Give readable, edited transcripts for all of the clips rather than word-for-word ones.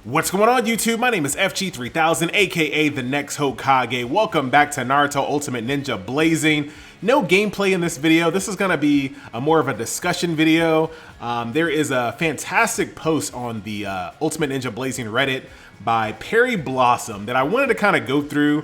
What's going on YouTube? My name is FG3000, aka the next Hokage. Welcome back to Naruto Ultimate Ninja Blazing. No gameplay in this video. This is going to be more of a discussion video. There is a fantastic post on the Ultimate Ninja Blazing Reddit by Perry Blossom that I wanted to kind of go through.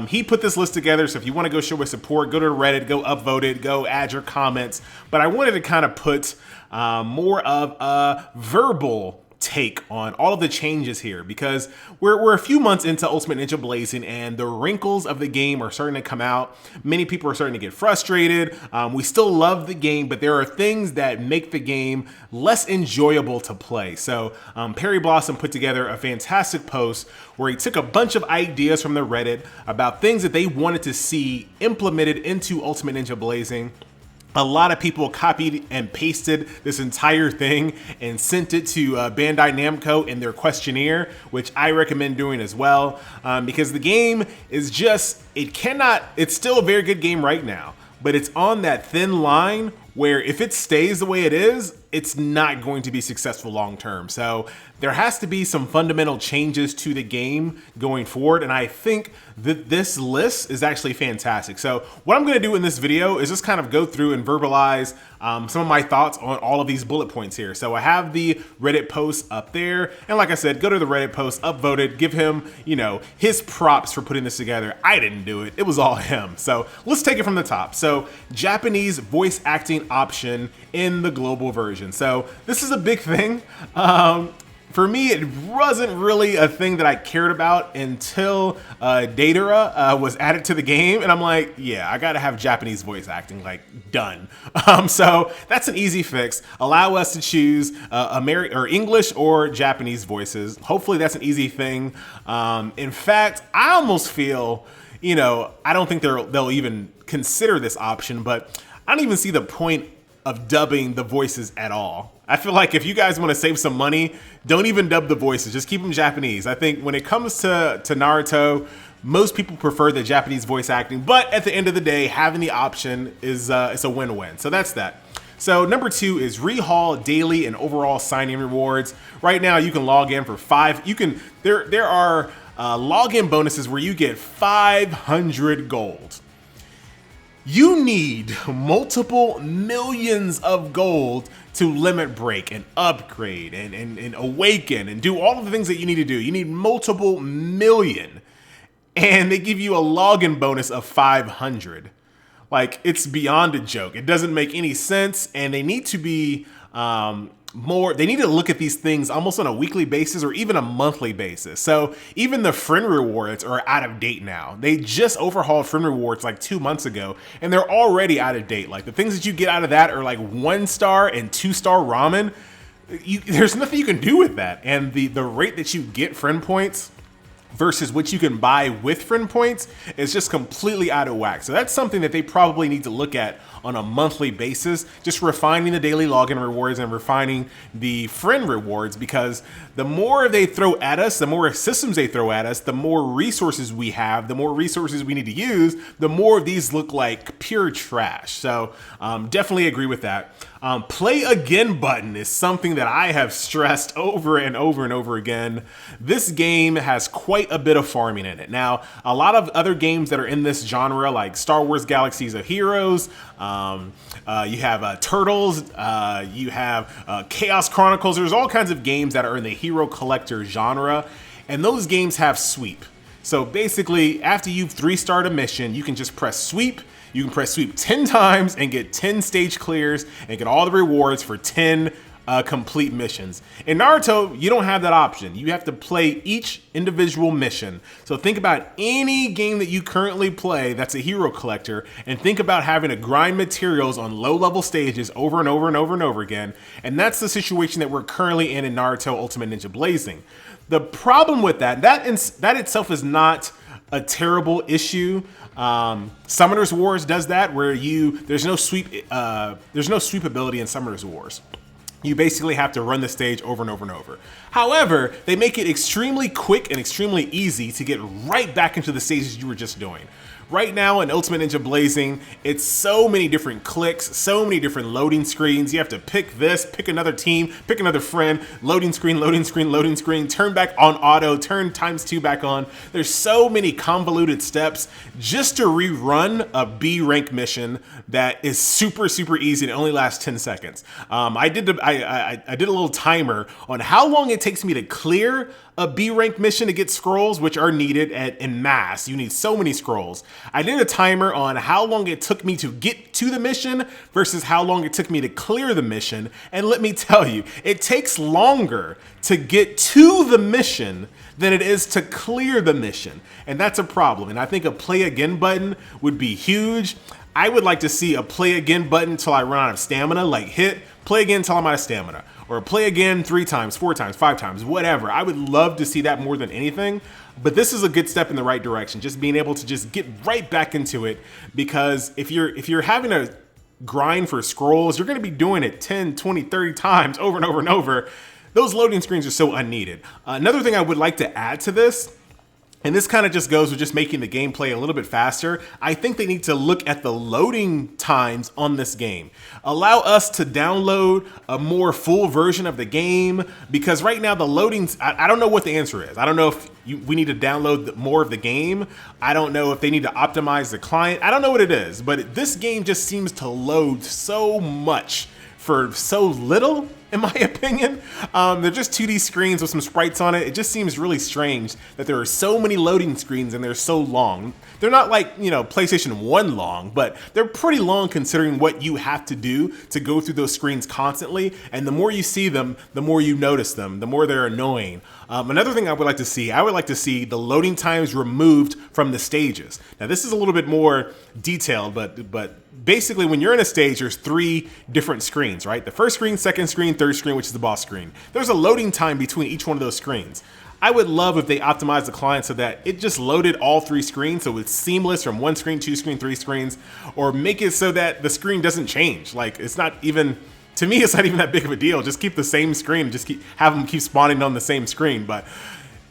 He put this list together, so if you want to go show his support, go to Reddit, go upvote it, go add your comments. But I wanted to kind of put more of a verbal take on all of the changes here, because we're a few months into Ultimate Ninja Blazing and the wrinkles of the game are starting to come out. Many people are starting to get frustrated. We still love the game, but there are things that make the game less enjoyable to play. So Perry Blossom put together a fantastic post where he took a bunch of ideas from the Reddit about things that they wanted to see implemented into Ultimate Ninja Blazing. A lot of people copied and pasted this entire thing and sent it to Bandai Namco in their questionnaire, which I recommend doing as well, because the game is just, it's still a very good game right now, but it's on that thin line where if it stays the way it is, it's not going to be successful long term. So there has to be some fundamental changes to the game going forward, and I think that this list is actually fantastic. So what I'm going to do in this video is just kind of go through and verbalize some of my thoughts on all of these bullet points here. So I have the Reddit post up there, and like I said, go to the Reddit post, upvote it, give him, you know, his props for putting this together. I didn't do it, it was all him. So let's take it from the top. So Japanese voice acting option in the global version. So this is a big thing. For me, it wasn't really a thing that I cared about until Datara was added to the game, and I'm like, yeah, I gotta have Japanese voice acting, like, done. So that's an easy fix. Allow us to choose English or Japanese voices. Hopefully that's an easy thing. In fact, I almost feel, you know, I don't think they'll even consider this option, but I don't even see the point of dubbing the voices at all. I feel like if you guys want to save some money, don't even dub the voices, just keep them Japanese. I think when it comes to Naruto, most people prefer the Japanese voice acting, but at the end of the day, having the option is it's a win-win. So that's that. So number 2 is rehaul daily and overall sign-in rewards. Right now you can log in for there are login bonuses where you get 500 gold. You need multiple millions of gold to limit break and upgrade and awaken and do all of the things that you need to do. You need multiple million, and they give you a login bonus of 500. Like, it's beyond a joke. It doesn't make any sense, and they need to be they need to look at these things almost on a weekly basis or even a monthly basis. So even the friend rewards are out of date now. They just overhauled friend rewards like 2 months ago, and they're already out of date. Like, the things that you get out of that are like 1-star and 2-star ramen. There's nothing you can do with that. And the rate that you get friend points versus what you can buy with friend points is just completely out of whack. So that's something that they probably need to look at on a monthly basis, just refining the daily login rewards and refining the friend rewards, because the more they throw at us, the more systems they throw at us, the more resources we have, the more resources we need to use, the more of these look like pure trash. So definitely agree with that. Play again button is something that I have stressed over and over and over again. This game has quite a bit of farming in it. Now, a lot of other games that are in this genre, like Star Wars Galaxies of Heroes, you have Turtles, you have Chaos Chronicles. There's all kinds of games that are in the hero collector genre, and those games have sweep. So basically, after you've 3-starred a mission, you can just press sweep. You can press sweep 10 times and get 10 stage clears and get all the rewards for 10 complete missions. In Naruto, you don't have that option. You have to play each individual mission. So think about any game that you currently play that's a hero collector, and think about having to grind materials on low-level stages over and over and over and over again. And that's the situation that we're currently in Naruto Ultimate Ninja Blazing. The problem with that itself is not a terrible issue. Summoner's Wars does that, where there's no sweep ability in Summoner's Wars. You basically have to run the stage over and over and over. However, they make it extremely quick and extremely easy to get right back into the stages you were just doing. Right now in Ultimate Ninja Blazing, it's so many different clicks, so many different loading screens. You have to pick this, pick another team, pick another friend, loading screen, loading screen, loading screen, turn back on auto, turn ×2 back on. There's so many convoluted steps just to rerun a B rank mission that is super, super easy and it only lasts 10 seconds. I did a little timer on how long it takes me to clear a B rank mission to get scrolls, which are needed in mass. You need so many scrolls. I did a timer on how long it took me to get to the mission versus how long it took me to clear the mission. And let me tell you, it takes longer to get to the mission than it is to clear the mission. And that's a problem. And I think a play again button would be huge. I would like to see a play again button until I run out of stamina, like hit, play again until I'm out of stamina, or play again 3 times, 4 times, 5 times, whatever. I would love to see that more than anything, but this is a good step in the right direction, just being able to just get right back into it, because if you're having a grind for scrolls, you're gonna be doing it 10, 20, 30 times over and over and over. Those loading screens are so unneeded. Another thing I would like to add to this, and this kind of just goes with just making the gameplay a little bit faster, I think they need to look at the loading times on this game. Allow us to download a more full version of the game, because right now the loadings, I don't know what the answer is. I don't know if we need to download more of the game. I don't know if they need to optimize the client. I don't know what it is, but this game just seems to load so much for so little, in my opinion. They're just 2D screens with some sprites on it. It just seems really strange that there are so many loading screens and they're so long. They're not like, you know, PlayStation 1 long, but they're pretty long considering what you have to do to go through those screens constantly. And the more you see them, the more you notice them, the more they're annoying. Another thing I would like to see the loading times removed from the stages. Now this is a little bit more detailed, but basically when you're in a stage, there's 3 different screens, right? The first screen, second screen, third screen, which is the boss screen. There's a loading time between each one of those screens. I would love if they optimized the client so that it just loaded all 3 screens, so it's seamless from 1 screen, 2 screen, 3 screens, or make it so that the screen doesn't change. Like, it's not even, to me, it's not even that big of a deal. Just keep the same screen, just have them keep spawning on the same screen. But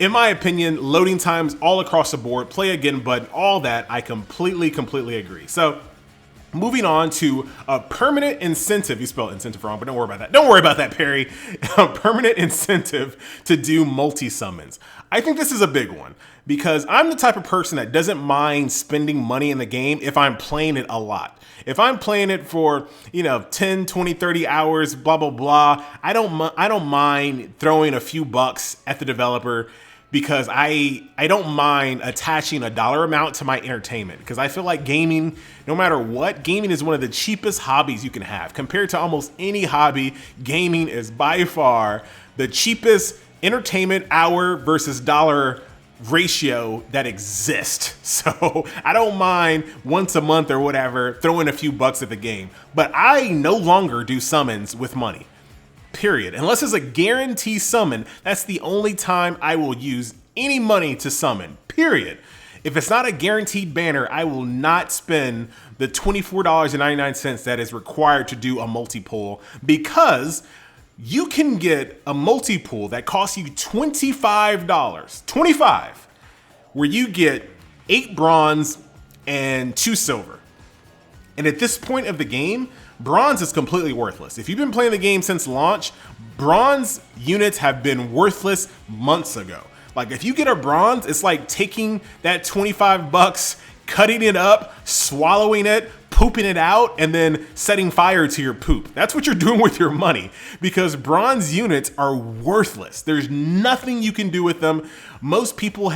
in my opinion, loading times all across the board, play again button, all that, I completely agree. So moving on to a permanent incentive. You spelled incentive wrong, but don't worry about that. Don't worry about that, Perry. A permanent incentive to do multi-summons. I think this is a big one because I'm the type of person that doesn't mind spending money in the game if I'm playing it a lot. If I'm playing it for, 10, 20, 30 hours, blah, blah, blah, I don't mind throwing a few bucks at the developer, because I don't mind attaching a dollar amount to my entertainment, because I feel like gaming, no matter what, gaming is one of the cheapest hobbies you can have. Compared to almost any hobby, gaming is by far the cheapest entertainment hour versus dollar ratio that exists. So I don't mind once a month or whatever throwing a few bucks at the game, but I no longer do summons with money. Period. Unless it's a guarantee summon, that's the only time I will use any money to summon. Period. If it's not a guaranteed banner, I will not spend the $24.99 that is required to do a multi-pull, because you can get a multi-pull that costs you $25, where you get 8 bronze and 2 silver. And at this point of the game, bronze is completely worthless. If you've been playing the game since launch, bronze units have been worthless months ago. Like, if you get a bronze, it's like taking that 25 bucks, cutting it up, swallowing it, pooping it out, and then setting fire to your poop. That's what you're doing with your money, because bronze units are worthless. There's nothing you can do with them. Most people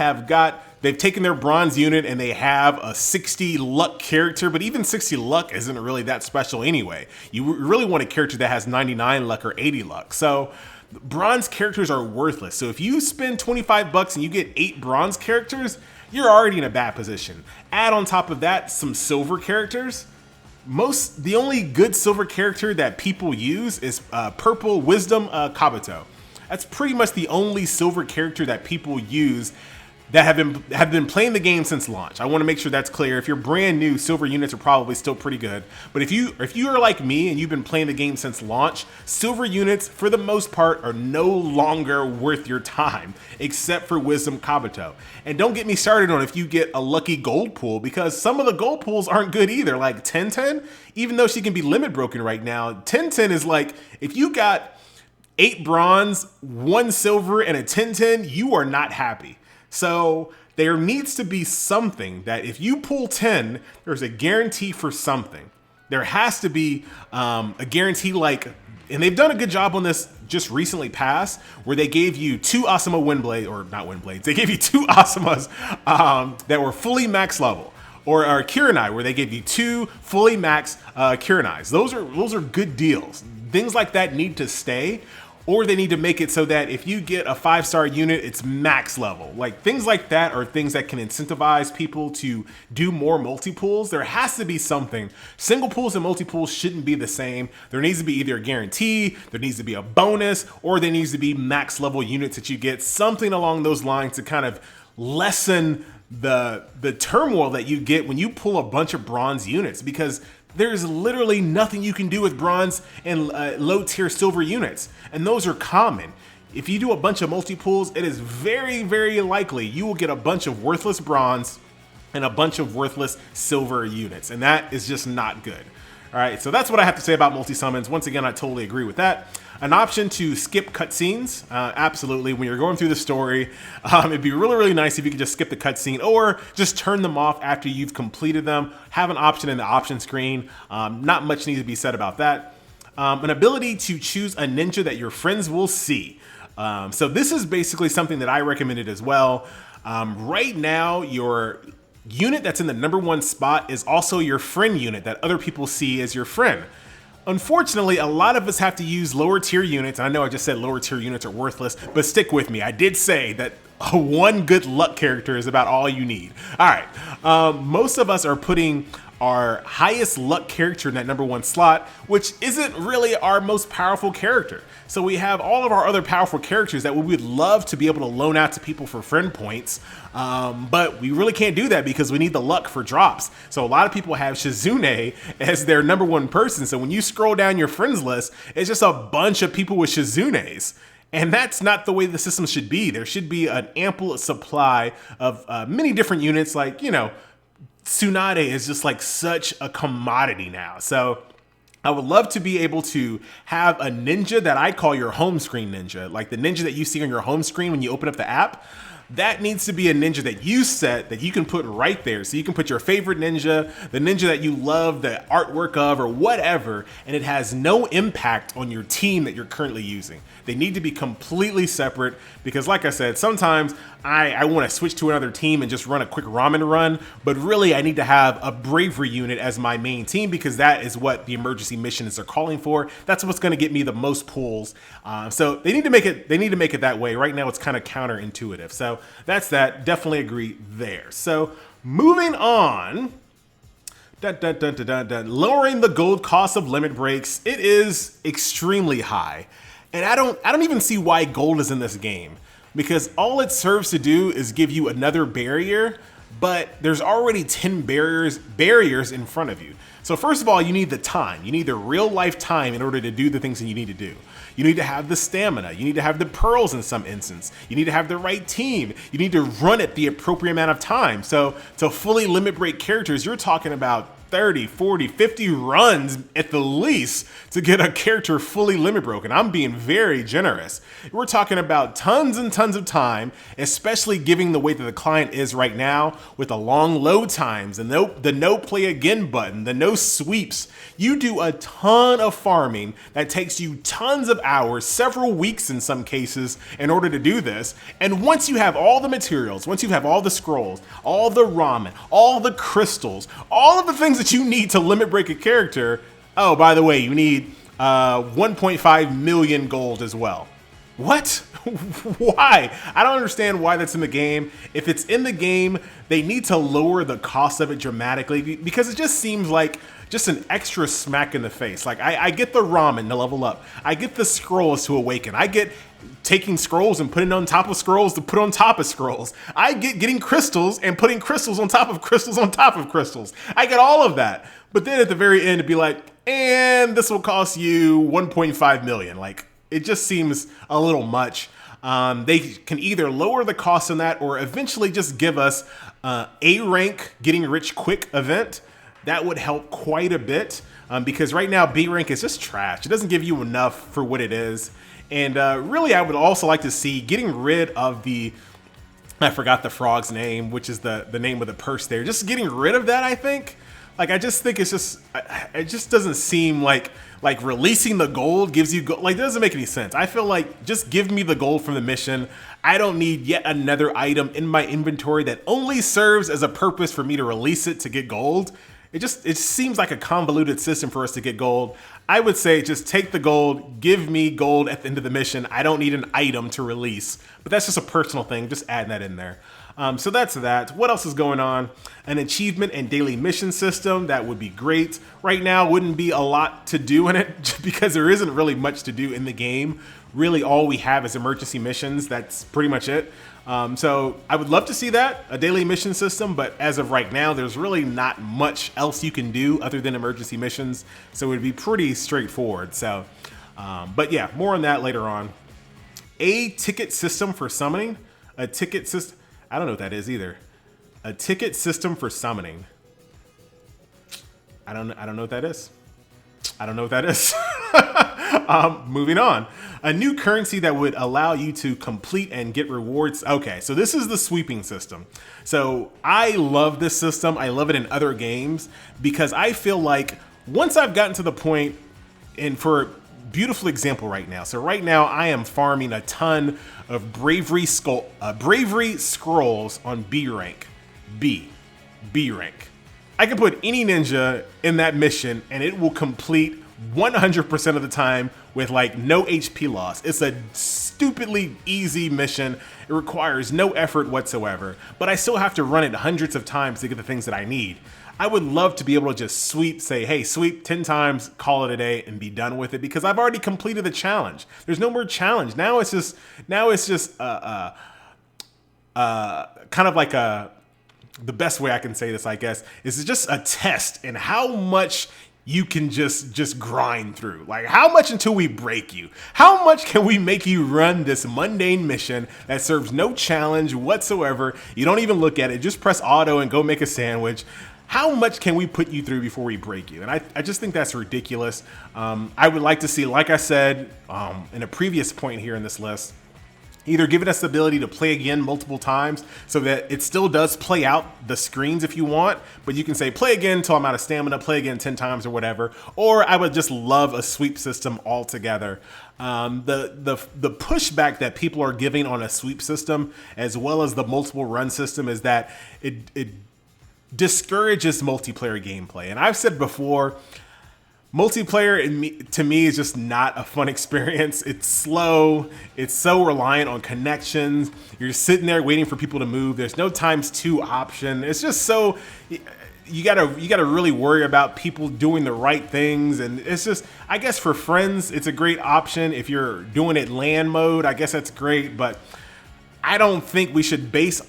they've taken their bronze unit and they have a 60 luck character, but even 60 luck isn't really that special anyway. You really want a character that has 99 luck or 80 luck. So bronze characters are worthless. So if you spend 25 bucks and you get 8 bronze characters, you're already in a bad position. Add on top of that some silver characters. The only good silver character that people use is Purple Wisdom Kabuto. That's pretty much the only silver character that people use that have been playing the game since launch. I want to make sure that's clear. If you're brand new, silver units are probably still pretty good. But if you are like me and you've been playing the game since launch, silver units for the most part are no longer worth your time, except for Wisdom Kabuto. And don't get me started on if you get a lucky gold pool, because some of the gold pools aren't good either. Like 1010, even though she can be limit broken right now, 1010 is like, if you got 8 bronze, 1 silver, and a 1010, you are not happy. So there needs to be something that if you pull 10, there's a guarantee for something. There has to be a guarantee, like, and they've done a good job on this just recently past, where they gave you 2 Asuma Windblade, or not Windblades, they gave you 2 Asumas that were fully max level. Or Kirinai, where they gave you 2 fully max Kirinais. Those are good deals. Things like that need to stay. Or they need to make it so that if you get a 5-star unit, it's max level. Like things like that are things that can incentivize people to do more multi-pools. There has to be something. Single pools and multi-pools shouldn't be the same. There needs to be either a guarantee, there needs to be a bonus, or there needs to be max level units that you get. Something along those lines to kind of lessen the turmoil that you get when you pull a bunch of bronze units, because there's literally nothing you can do with bronze and low tier silver units, and those are common. If you do a bunch of multi-pools, it is very, very likely you will get a bunch of worthless bronze and a bunch of worthless silver units, and that is just not good. All right, so that's what I have to say about multi-summons. Once again, I totally agree with that. An option to skip cutscenes, absolutely. When you're going through the story, it'd be really, really nice if you could just skip the cutscene or just turn them off after you've completed them. Have an option in the option screen. Not much needs to be said about that. An ability to choose a ninja that your friends will see. So this is basically something that I recommended as well. Right now, your unit that's in the #1 spot is also your friend unit that other people see as your friend. Unfortunately, a lot of us have to use lower tier units. I know I just said lower tier units are worthless, but stick with me. I did say that one good luck character is about all you need. All right, most of us are putting our highest luck character in that #1 slot, which isn't really our most powerful character. So we have all of our other powerful characters that we would love to be able to loan out to people for friend points, but we really can't do that because we need the luck for drops. So a lot of people have Shizune as their #1 person. So when you scroll down your friends list, it's just a bunch of people with Shizunes. And that's not the way the system should be. There should be an ample supply of many different units. Like, you know, Tsunade is just like such a commodity now. So I would love to be able to have a ninja that I call your home screen ninja, like the ninja that you see on your home screen when you open up the app. That needs to be a ninja that you set that you can put right there. So you can put your favorite ninja, the ninja that you love the artwork of or whatever, and it has no impact on your team that you're currently using. They need to be completely separate because, like I said, sometimes I want to switch to another team and just run a quick ramen run, but really I need to have a bravery unit as my main team because that is what the emergency missions are calling for. That's what's going to get me the most pulls. So they need to make it. They need to make it that way. Right now it's kind of counterintuitive. So that's that. Definitely agree there. So moving on. Lowering the gold cost of limit breaks. It is extremely high. And I don't even see why gold is in this game, because all it serves to do is give you another barrier, but there's already 10 barriers in front of you. So first of all, you need the time. You need the real life time in order to do the things that you need to do. You need to have the stamina. You need to have the pearls in some instance. You need to have the right team. You need to run it the appropriate amount of time. So to fully limit break characters, you're talking about 30, 40, 50 runs at the least to get a character fully limit broken. I'm being very generous. We're talking about tons and tons of time, especially given the way that the client is right now with the long load times and the no play again button, the no sweeps. You do a ton of farming that takes you tons of hours, several weeks in some cases, in order to do this. And once you have all the materials, once you have all the scrolls, all the ramen, all the crystals, all of the things that you need to limit break a character, oh, by the way, you need 1.5 million gold as well. What? Why? I don't understand why that's in the game. If it's in the game, they need to lower the cost of it dramatically because it just seems like just an extra smack in the face. Like I get the ramen to level up. I get the scrolls to awaken. I get taking scrolls and putting on top of scrolls to put on top of scrolls. I get getting crystals and putting crystals on top of crystals on top of crystals. I get all of that. But then at the very end, it'd be like, and this will cost you 1.5 million. Like, it just seems a little much. They can either lower the cost on that or eventually just give us a rank getting rich quick event. That would help quite a bit because right now B rank is just trash. It doesn't give you enough for what it is. And really, I would also like to see getting rid of I forgot the frog's name, which is the name of the purse there. Just getting rid of that, I think. Like, I just think it just doesn't seem like releasing the gold gives you gold. Like, it doesn't make any sense. I feel like just give me the gold from the mission. I don't need yet another item in my inventory that only serves as a purpose for me to release it to get gold. It seems like a convoluted system for us to get gold. I would say just take the gold, give me gold at the end of the mission. I don't need an item to release, but that's just a personal thing. Just adding that in there. So that's that. What else is going on? An achievement and daily mission system. That would be great. Right now wouldn't be a lot to do in it because there isn't really much to do in the game. Really all we have is emergency missions. That's pretty much it. So I would love to see that, a daily mission system, but as of right now, there's really not much else you can do other than emergency missions. So it would be pretty straightforward. So, but yeah, more on that later on. A ticket system for summoning. A ticket system. I don't know what that is either. A ticket system for summoning. I don't know what that is. I don't know what that is. Moving on. A new currency that would allow you to complete and get rewards. Okay, so this is the sweeping system. So I love this system. I love it in other games because I feel like once I've gotten to the point, and for a beautiful example right now. So right now I am farming a ton of bravery scrolls on B rank. B rank. I can put any ninja in that mission and it will complete 100% of the time with like no HP loss. It's a stupidly easy mission. It requires no effort whatsoever, but I still have to run it hundreds of times to get the things that I need. I would love to be able to just say, hey, sweep 10 times, call it a day and be done with it because I've already completed the challenge. There's no more challenge. Now it's just kind of like the best way I can say this, I guess, is just a test in how much you can just grind through. Like, how much until we break you? How much can we make you run this mundane mission that serves no challenge whatsoever? You don't even look at it. Just press auto and go make a sandwich. How much can we put you through before we break you? And I just think that's ridiculous. I would like to see, like I said in a previous point here in this list, either giving us the ability to play again multiple times so that it still does play out the screens if you want, but you can say play again until I'm out of stamina, play again 10 times or whatever. Or I would just love a sweep system altogether. The pushback that people are giving on a sweep system as well as the multiple run system is that it discourages multiplayer gameplay. And I've said before, multiplayer to me is just not a fun experience. It's slow. It's so reliant on connections. You're sitting there waiting for people to move. There's no ×2 option. It's just so you gotta really worry about people doing the right things. And it's just, I guess for friends, it's a great option. If you're doing it LAN mode, I guess that's great. But I don't think we should base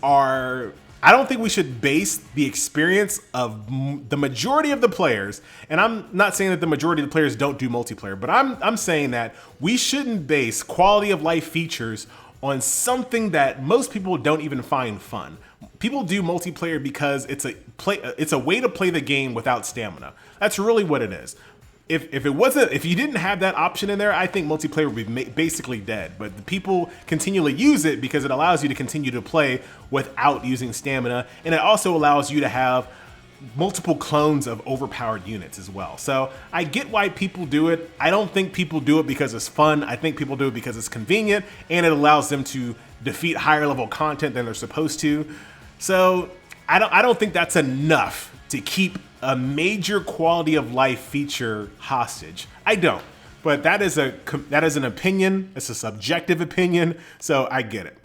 the experience of the majority of the players, and I'm not saying that the majority of the players don't do multiplayer, but I'm saying that we shouldn't base quality of life features on something that most people don't even find fun. People do multiplayer because it's a way to play the game without stamina. That's really what it is. If you didn't have that option in there, I think multiplayer would be basically dead. But the people continually use it because it allows you to continue to play without using stamina, and it also allows you to have multiple clones of overpowered units as well. So I get why people do it. I don't think people do it because it's fun. I think people do it because it's convenient and it allows them to defeat higher level content than they're supposed to. So I don't think that's enough to keep a major quality of life feature hostage. I don't, but that is an opinion. It's a subjective opinion, so I get it.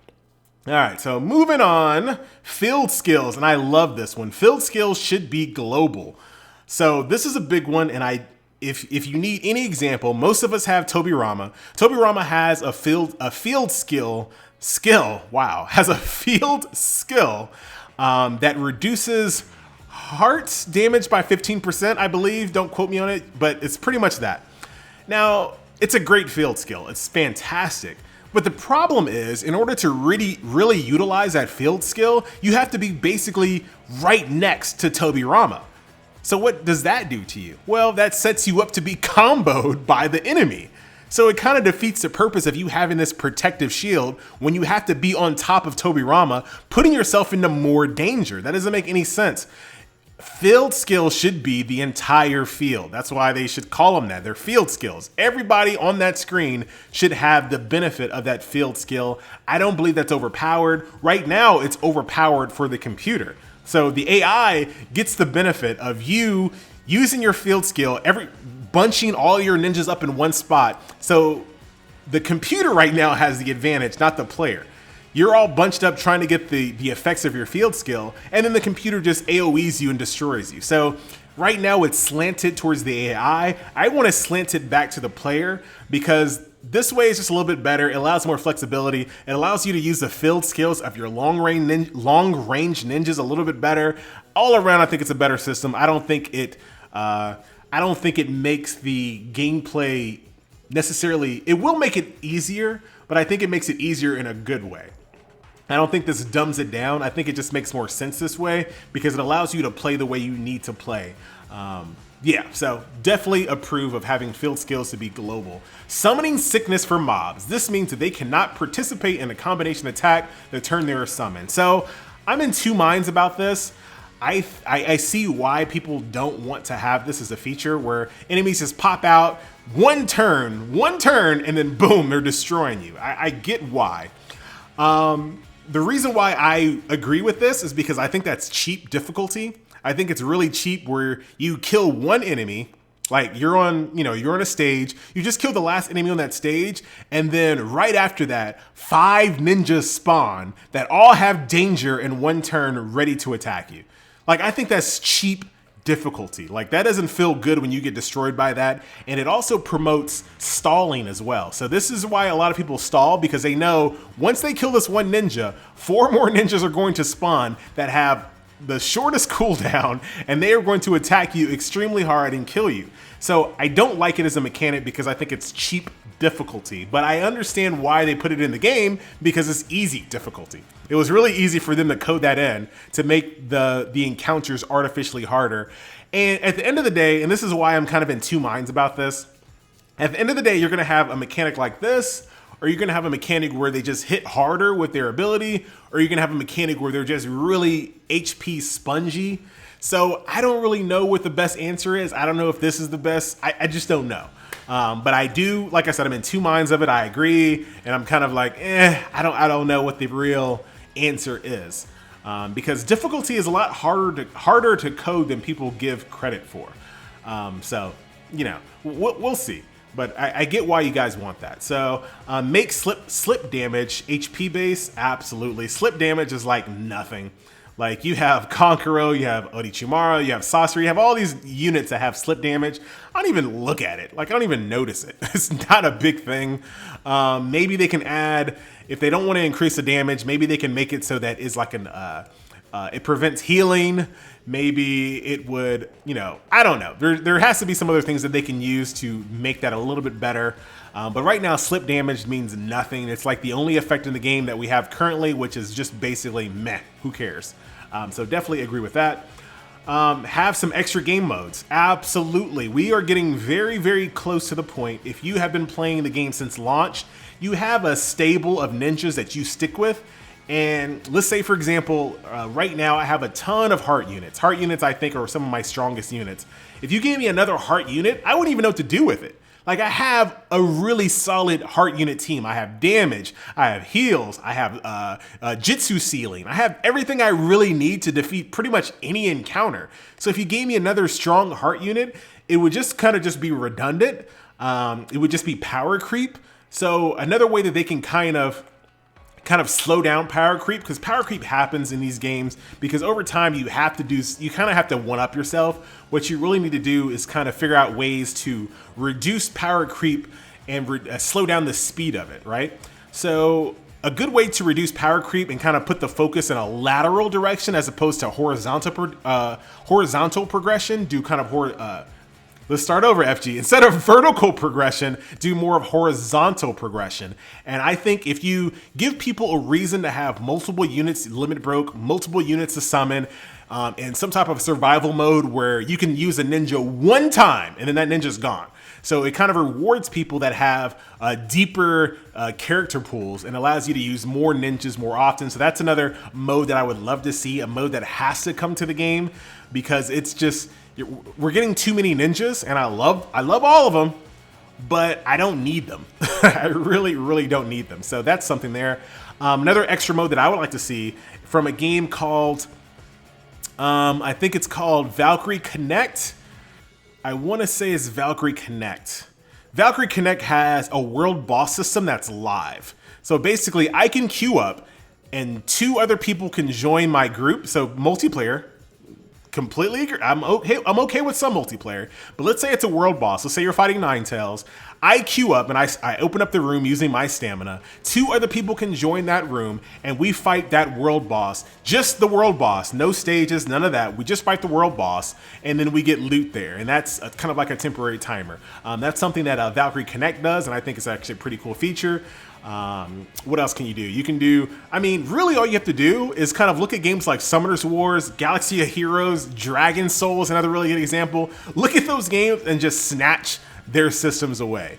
All right, so moving on, field skills, and I love this one. Field skills should be global. So this is a big one, and if you need any example, most of us have Tobirama. Tobirama has a field skill. Wow, has a field skill that reduces heart damage by 15%, I believe. Don't quote me on it, but it's pretty much that. Now, it's a great field skill. It's fantastic. But the problem is, in order to really utilize that field skill, you have to be basically right next to Tobirama. So what does that do to you? Well, that sets you up to be comboed by the enemy. So it kind of defeats the purpose of you having this protective shield when you have to be on top of Tobirama, putting yourself into more danger. That doesn't make any sense. Field skills should be the entire field. That's why they should call them that. They're field skills. Everybody on that screen should have the benefit of that field skill. I don't believe that's overpowered. Right now, it's overpowered for the computer. So the AI gets the benefit of you using your field skill, bunching all your ninjas up in one spot. So the computer right now has the advantage, not the player. You're all bunched up trying to get the effects of your field skill, and then the computer just AoEs you and destroys you. So right now it's slanted towards the AI. I want to slant it back to the player because this way is just a little bit better. It allows more flexibility. It allows you to use the field skills of your long range ninjas a little bit better. All around, I think it's a better system. I don't think it makes the gameplay necessarily. It will make it easier, but I think it makes it easier in a good way. I don't think this dumbs it down. I think it just makes more sense this way because it allows you to play the way you need to play. Yeah, so definitely approve of having field skills to be global. Summoning sickness for mobs. This means that they cannot participate in a combination attack the turn they are summoned. So I'm in two minds about this. I see why people don't want to have this as a feature where enemies just pop out one turn, and then boom, they're destroying you. I get why. The reason why I agree with this is because I think that's cheap difficulty. I think it's really cheap where you kill one enemy, like you're on a stage, you just kill the last enemy on that stage, and then right after that, 5 ninjas spawn that all have danger in one turn ready to attack you. Like, I think that's cheap difficulty. Like, that doesn't feel good when you get destroyed by that. And it also promotes stalling as well. So this is why a lot of people stall, because they know once they kill this one ninja, 4 more ninjas are going to spawn that have the shortest cooldown, and they are going to attack you extremely hard and kill you. So I don't like it as a mechanic because I think it's cheap difficulty, but I understand why they put it in the game because it's easy difficulty. It was really easy for them to code that in to make the encounters artificially harder. And at the end of the day, and this is why I'm kind of in two minds about this, at the end of the day, you're gonna have a mechanic like this, or you're gonna have a mechanic where they just hit harder with their ability, or you're gonna have a mechanic where they're just really HP spongy. So I don't really know what the best answer is. I don't know if this is the best. I just don't know. But I do, like I said, I'm in two minds of it. I agree, and I'm kind of like, I don't know what the real answer is, because difficulty is a lot harder to code than people give credit for. So we'll see. But I get why you guys want that. So make slip damage HP base. Absolutely, slip damage is like nothing. Like, you have Konkoro, you have Orochimaru, you have Sasori, you have all these units that have slip damage. I don't even look at it. Like, I don't even notice it. It's not a big thing. Maybe they can add, if they don't want to increase the damage, maybe they can make it so that it's like it prevents healing. Maybe it would, I don't know. There has to be some other things that they can use to make that a little bit better. But right now, slip damage means nothing. It's like the only effect in the game that we have currently, which is just basically meh, who cares? So definitely agree with that. Have some extra game modes. Absolutely. We are getting very, very close to the point. If you have been playing the game since launch, you have a stable of ninjas that you stick with. And let's say, for example, right now I have a ton of heart units. Heart units, I think, are some of my strongest units. If you gave me another heart unit, I wouldn't even know what to do with it. Like, I have a really solid heart unit team. I have damage, I have heals, I have jitsu sealing. I have everything I really need to defeat pretty much any encounter. So if you gave me another strong heart unit, it would just kind of just be redundant. It would just be power creep. So another way that they can kind of kind of slow down power creep, because power creep happens in these games because over time you kind of have to one up yourself. What you really need to do is kind of figure out ways to reduce power creep and slow down the speed of it, right? So a good way to reduce power creep and kind of put the focus in a lateral direction as opposed to horizontal progression, do kind of let's start over, FG. Instead of vertical progression, do more of horizontal progression. And I think if you give people a reason to have multiple units limit broke, multiple units to summon, and some type of survival mode where you can use a ninja one time and then that ninja's gone. So it kind of rewards people that have deeper character pools and allows you to use more ninjas more often. So that's another mode that I would love to see, a mode that has to come to the game, because it's just, we're getting too many ninjas, and I love all of them, but I don't need them. I really don't need them. So that's something there. Another extra mode that I would like to see from a game called, I think it's called Valkyrie Connect. I want to say it's Valkyrie Connect. Valkyrie Connect has a world boss system that's live. So basically I can queue up and 2 other people can join my group. So multiplayer, completely agree. I'm okay with some multiplayer, but let's say it's a world boss. Let's say you're fighting Ninetales. I queue up and I open up the room using my stamina. 2 other people can join that room and we fight that world boss. Just the world boss, no stages, none of that. We just fight the world boss and then we get loot there. And that's kind of like a temporary timer. That's something that Valkyrie Connect does, and I think it's actually a pretty cool feature. What else can you do? You can do, I mean, really all you have to do is kind of look at games like Summoners Wars, Galaxy of Heroes, Dragon Souls, another really good example. Look at those games and just snatch their systems away.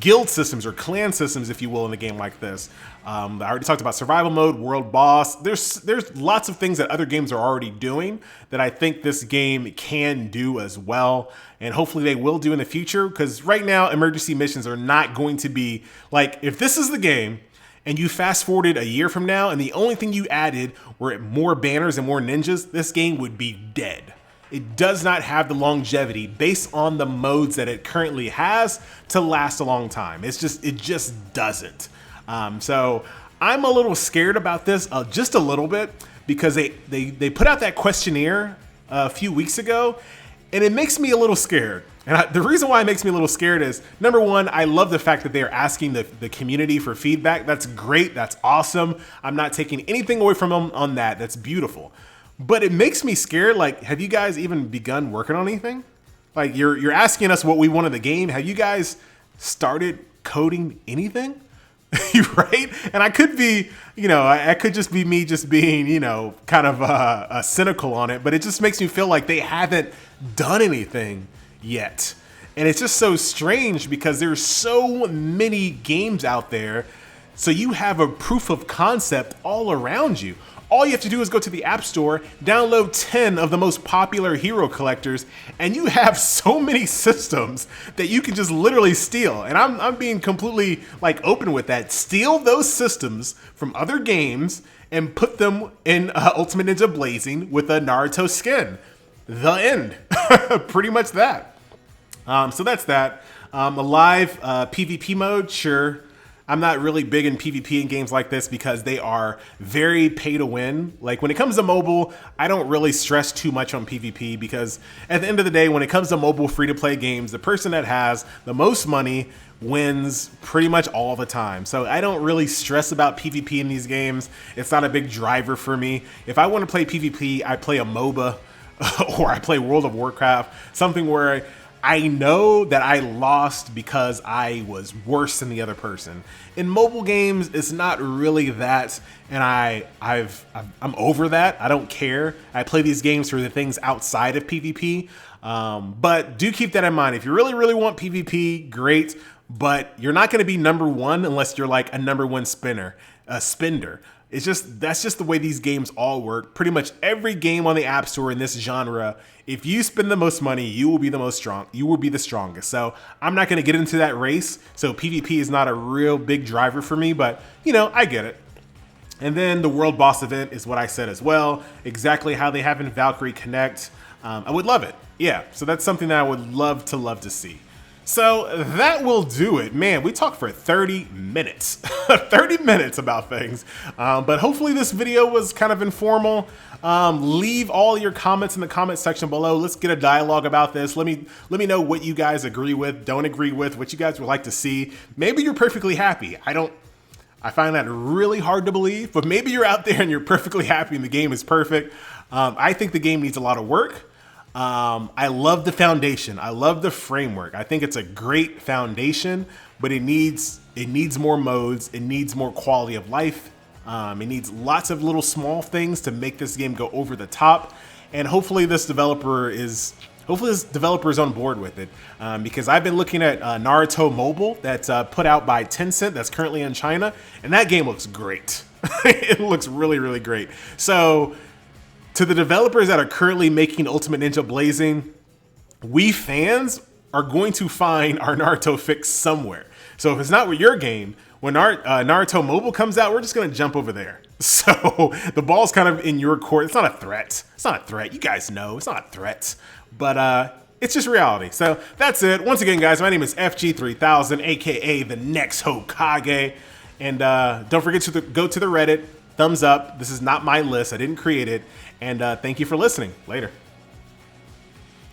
Guild systems or clan systems, if you will, in a game like this. I already talked about survival mode, world boss. There's lots of things that other games are already doing that I think this game can do as well. And hopefully they will do in the future, because right now emergency missions are not going to be like, if this is the game and you fast forwarded a year from now and the only thing you added were more banners and more ninjas, this game would be dead. It does not have the longevity based on the modes that it currently has to last a long time. It just doesn't. So I'm a little scared about this, just a little bit, because they put out that questionnaire a few weeks ago, and it makes me a little scared. And the reason why it makes me a little scared is, number one, I love the fact that they're asking the community for feedback. That's great. That's awesome. I'm not taking anything away from them on that. That's beautiful. But it makes me scared. Like, have you guys even begun working on anything? Like, you're asking us what we want in the game. Have you guys started coding anything? Right? And I could be, I could just be me just being, kind of cynical on it. But it just makes me feel like they haven't done anything yet. And it's just so strange because there's so many games out there. So you have a proof of concept all around you. All you have to do is go to the App Store, download 10 of the most popular hero collectors, and you have so many systems that you can just literally steal. And I'm being completely open with that. Steal those systems from other games and put them in Ultimate Ninja Blazing with a Naruto skin. The end. Pretty much that. So that's that. A live PvP mode, sure. I'm not really big in PvP in games like this because they are very pay to win. Like when it comes to mobile, I don't really stress too much on PvP because at the end of the day, when it comes to mobile free to play games, the person that has the most money wins pretty much all the time. So I don't really stress about PvP in these games. It's not a big driver for me. If I want to play PvP, I play a MOBA or I play World of Warcraft, something where I know that I lost because I was worse than the other person. In mobile games, it's not really that, and I'm over that. I don't care. I play these games for the things outside of PvP, but do keep that in mind. If you really want PvP, great, but you're not going to be number one unless you're like a number one spender. That's just the way these games all work. Pretty much every game on the App Store in this genre, if you spend the most money, you will be the strongest. So I'm not going to get into that race. So PvP is not a real big driver for me, but I get it. And then the World Boss event is what I said as well. Exactly how they have in Valkyrie Connect. I would love it. Yeah, so that's something that I would love to see. So that will do it. Man, we talked for 30 minutes, 30 minutes about things. But hopefully this video was kind of informal. Leave all your comments in the comment section below. Let's get a dialogue about this. Let me know what you guys agree with, don't agree with, what you guys would like to see. Maybe you're perfectly happy. I find that really hard to believe, but maybe you're out there and you're perfectly happy and the game is perfect. I think the game needs a lot of work. I love the foundation. I love the framework. I think it's a great foundation, but it needs more modes. It needs more quality of life. It needs lots of little small things to make this game go over the top. And hopefully this developer is on board with it, because I've been looking at Naruto Mobile that's put out by Tencent that's currently in China, and that game looks great. It looks really, really great. So to the developers that are currently making Ultimate Ninja Blazing, we fans are going to find our Naruto fix somewhere. So if it's not with your game, when Naruto Mobile comes out, we're just gonna jump over there. So the ball's kind of in your court. It's not a threat. It's not a threat. You guys know it's not a threat, but it's just reality. So that's it. Once again, guys, my name is FG3000, aka the next Hokage, and don't forget to go to the Reddit. Thumbs up. This is not my list. I didn't create it. And thank you for listening. Later.